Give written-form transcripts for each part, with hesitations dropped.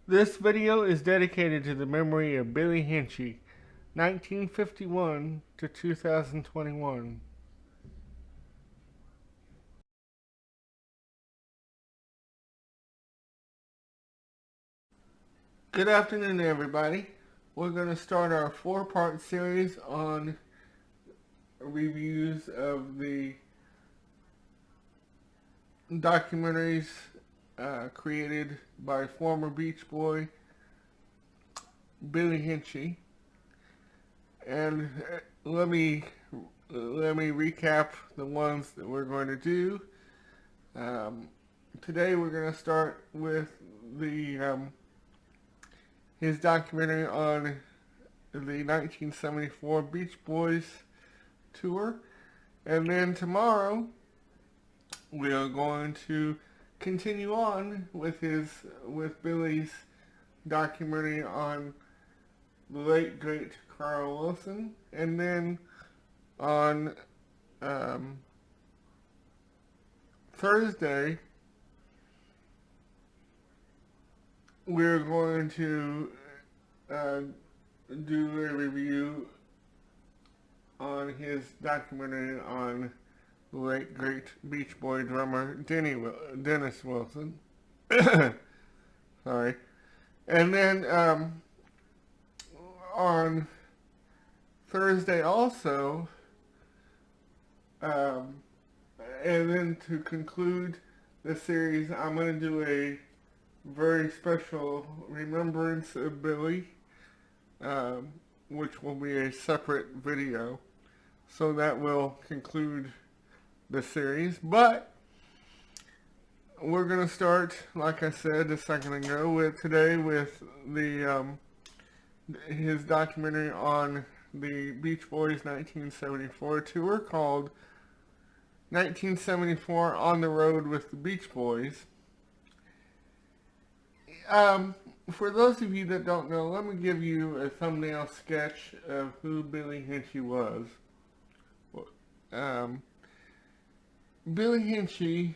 This video is dedicated to the memory of Billy Hinchy, 1951 to 2021. Good afternoon, everybody. We're going to start our four-part series on reviews of the documentaries created by former Beach Boy Billy Hinchy. And let me recap the ones that we're going to do. Today we're going to start with his documentary on the 1974 Beach Boys tour, and then tomorrow we are going to continue on with Billy's documentary on the late great Carl Wilson, and then on Thursday we're going to do a review on his documentary on the late great Beach Boy drummer Dennis Wilson. Sorry. And then on Thursday also, and then to conclude the series, I'm going to do a very special remembrance of Billy, which will be a separate video. So that will conclude the series. But we're going to start, like I said a second ago, today with his documentary on the Beach Boys 1974 tour called 1974 On the Road with the Beach Boys. For those of you that don't know, let me give you a thumbnail sketch of who Billy Hinchy was. Billy Hinchy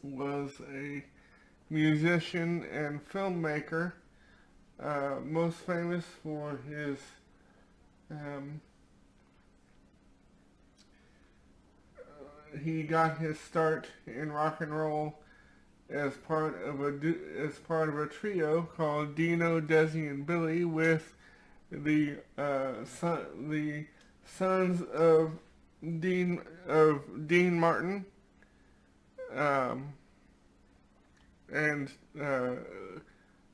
was a musician and filmmaker, most famous for his he got his start in rock and roll as part of a trio called Dino, Desi, and Billy, with the sons of Dean Martin and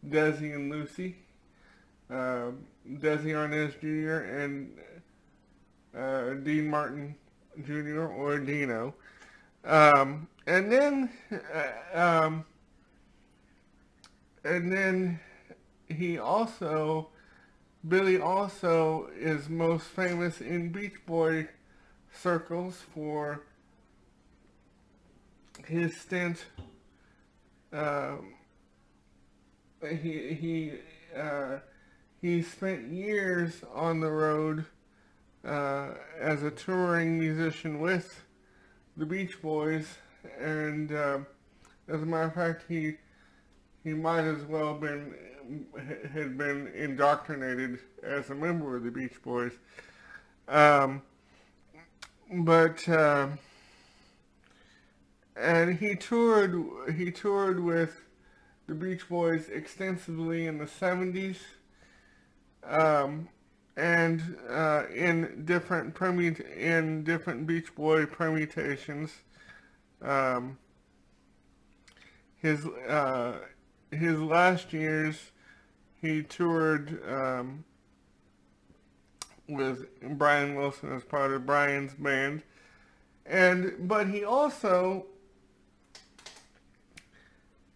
Desi and Lucy, Desi Arnaz Jr. and Dean Martin Jr. or Dino. And then Billy also is most famous in Beach Boy circles for his stint. He spent years on the road as a touring musician with the Beach Boys, and as a matter of fact, he might as well had been indoctrinated as a member of the Beach Boys. And he toured with the Beach Boys extensively in the 70s, and in different Beach Boy permutations. His last years, he toured with Brian Wilson as part of Brian's band, but he also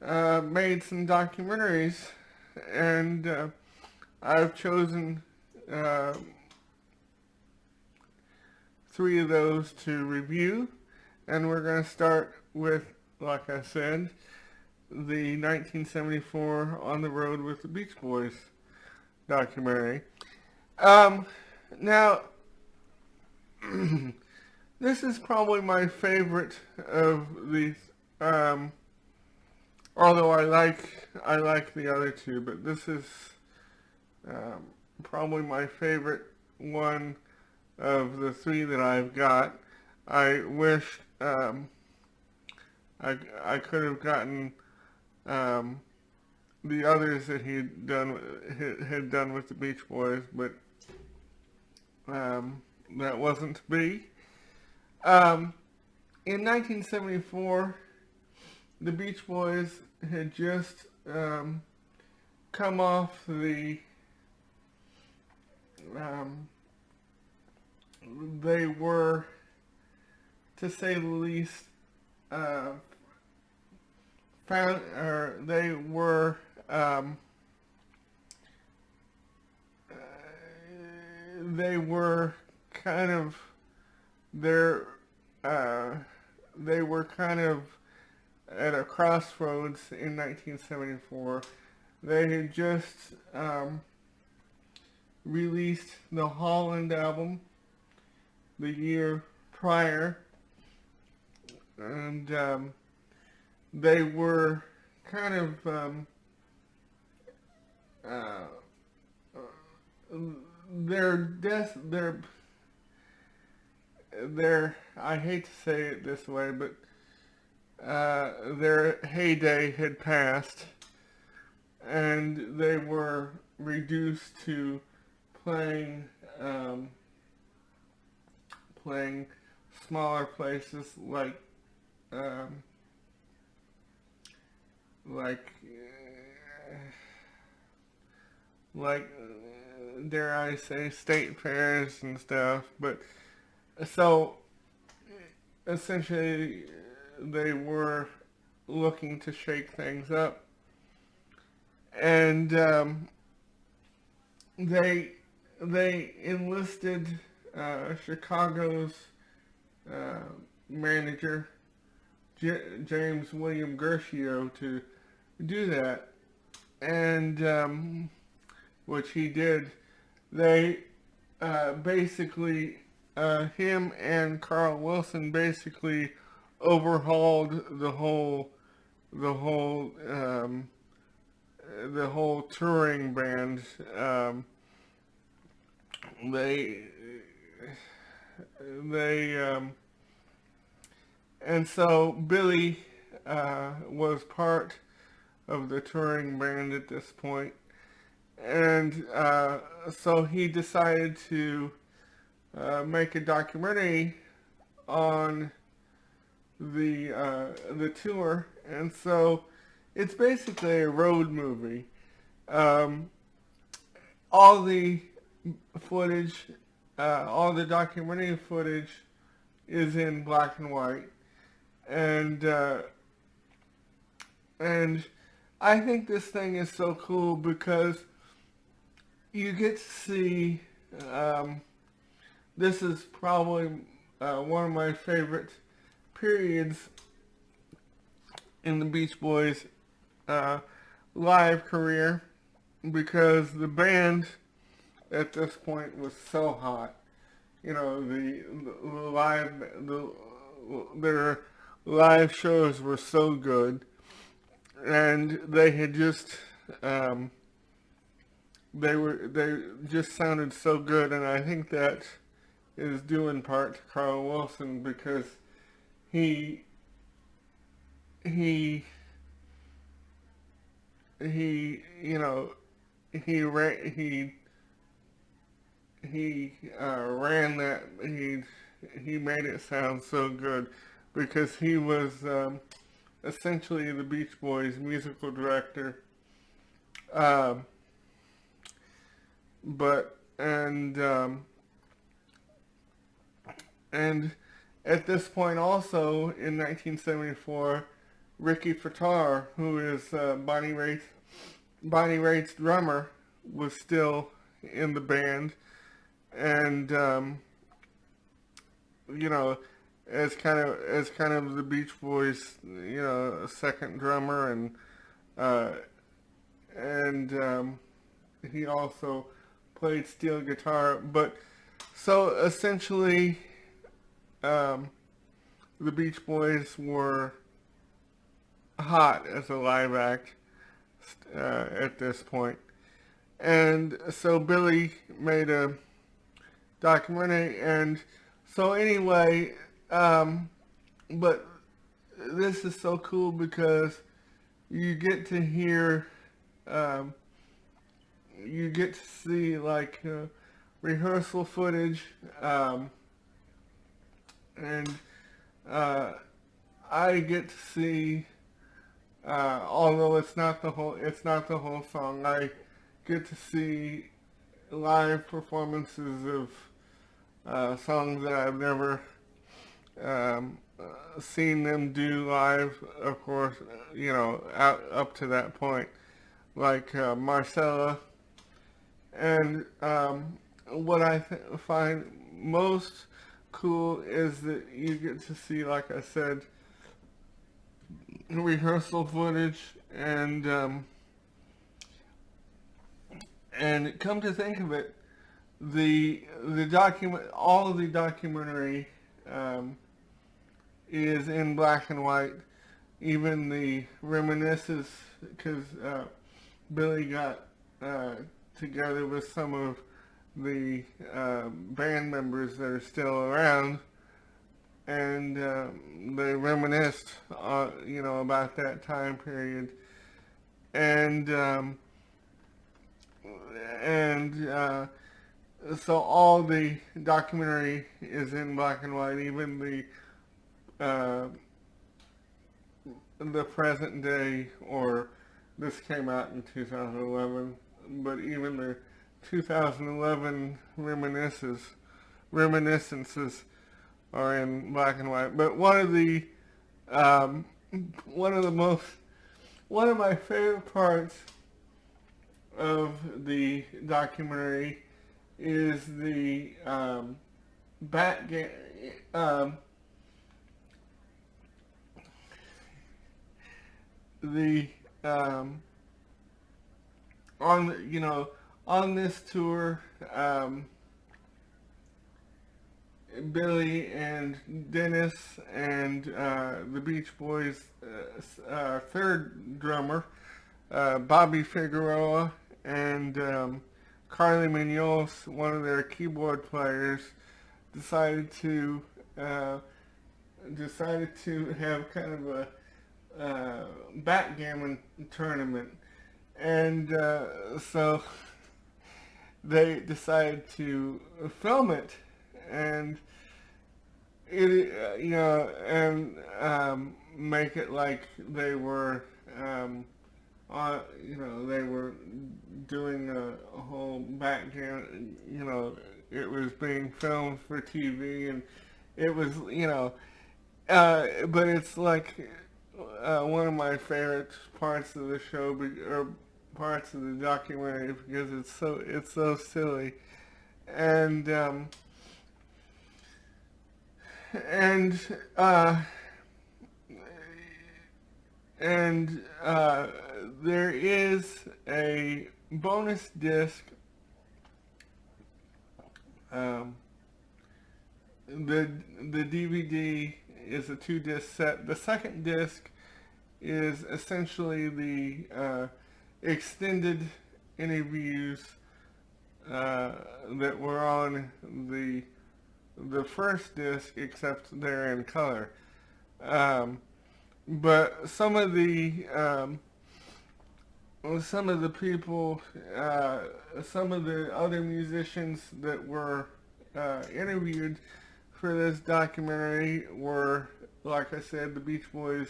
made some documentaries, and I've chosen 3 of those to review, and we're going to start with, like I said, the 1974 On the Road with the Beach Boys documentary. Now, this is probably my favorite of these Although I like the other two, but this is um, probably my favorite one of the three that I've got. I wish I could have gotten um, the others that had done with the Beach Boys, but that wasn't to be. Um, in 1974, the Beach Boys had just come off um, they were, to say the least, uh, found, or um, uh, they were kind of, their, uh, they were kind of at a crossroads in 1974. They had just released the Holland album the year prior, and they were kind of uh, their I hate to say it this way, but their heyday had passed, and they were reduced to playing um, playing smaller places um, like dare I say state fairs and stuff. But so essentially they were looking to shake things up, and they they enlisted Chicago's uh, manager James William Gershio to do that, and which he did. They basically him and Carl Wilson basically overhauled the whole the whole touring band. They they and so Billy was part of the touring band at this point, and so he decided to make a documentary on the tour, and so it's basically a road movie. Um, all the footage, all the documentary footage, is in black and white, and and I think this thing is so cool because you get to see. This is probably one of my favorite periods in the Beach Boys' live career, because the band at this point was so hot. You know, their live shows were so good, and they had just they just sounded so good, and I think that is due in part to Carl Wilson, because he he you know he ran that he made it sound so good, because he was essentially the Beach Boys musical director. Um, but and at this point also in 1974, Ricky Fataar, who is Bonnie Raitt's drummer, was still in the band, and you know, as kind of the Beach Boys, you know, second drummer, uh, and he also played steel guitar. But so essentially, the Beach Boys were hot as a live act at this point. And so Billy made a documentary, and so anyway, but this is so cool because you get to hear, um, you get to see like rehearsal footage, and uh, I get to see, although it's not the whole song. I get to see live performances of songs that I've never seen them do live. Of course, out up to that point, like Marcella, and what I find most cool is that you get to see, like I said, rehearsal footage, and come to think of it, the document all of the documentary um, is in black and white. Even the reminiscences, because Billy got together with some of the band members that are still around, and they reminisced, about that time period, and and so all the documentary is in black and white, even the present day, or this came out in 2011, but even the 2011 reminiscences are in black and white. But um, one of the most, one of my favorite parts of the documentary is the back the on this tour, Billy and Dennis and the Beach Boys' third drummer, Bobby Figueroa, and Carly Munoz, one of their keyboard players, decided to uh, have kind of a backgammon tournament, and so they decided to film it, and make it like they were they were doing a whole backgammon. It was being filmed for TV, and it was but it's like one of my favorite parts of the show, or parts of the documentary, because it's so silly, and and uh, and there is a bonus disc. Um, the DVD is a 2-disc set. The second disc is essentially the extended interviews that were on the first disc, except they're in color. But some of the people, some of the other musicians that were interviewed for this documentary were, like I said, the Beach Boys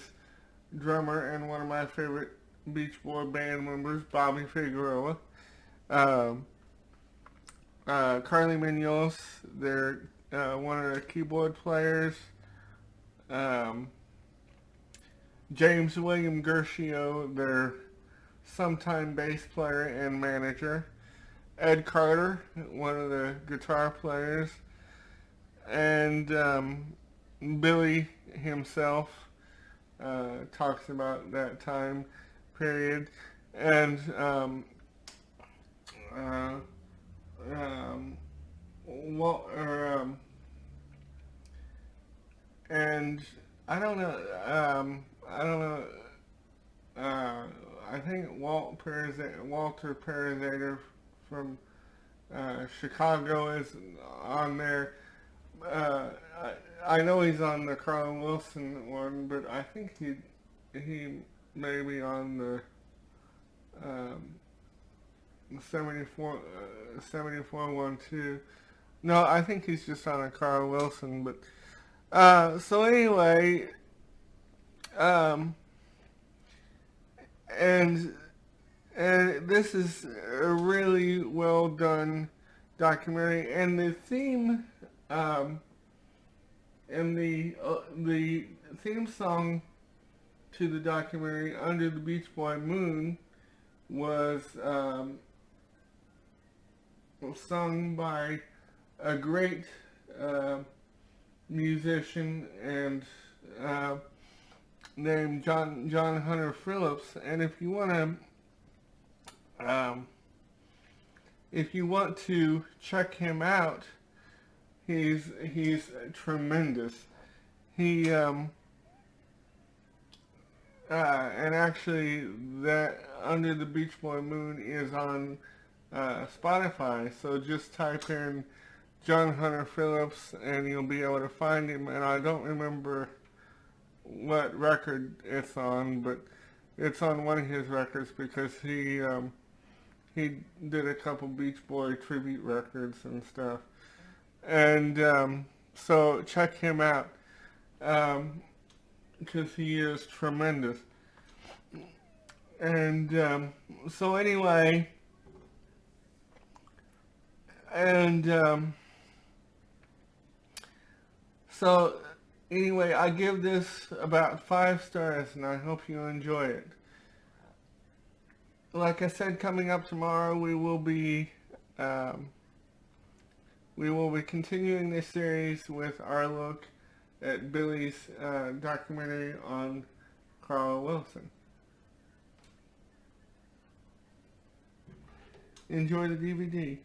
drummer and one of my favorite Beach Boy band members, Bobby Figueroa. Carly Munoz, they're one of the keyboard players. James William Gershio, their sometime bass player and manager. Ed Carter, one of the guitar players. And Billy himself talks about that time period. And well, and I don't know. I think Walter Parazater from Chicago is on there. I know he's on the Carl Wilson one, but I think he may be on the um, 74 one too. No, I think he's just on a Carl Wilson. But so anyway, um, and and this is a really well done documentary, and the theme and the theme song to the documentary Under the Beach Boy Moon was sung by a great musician and named John Hunter Phillips. And if you want to check him out, he's tremendous. He and actually that Under the Beach Boy Moon is on Spotify. So just type in John Hunter Phillips and you'll be able to find him. And I don't remember what record it's on, but it's on one of his records because he did a couple Beach Boy tribute records and stuff. And so check him out because he is tremendous. And so anyway, and so anyway, I give this about 5 stars, and I hope you enjoy it. Like I said, coming up tomorrow, we will be continuing this series with our look at Billy's documentary on Carl Wilson. Enjoy the DVD.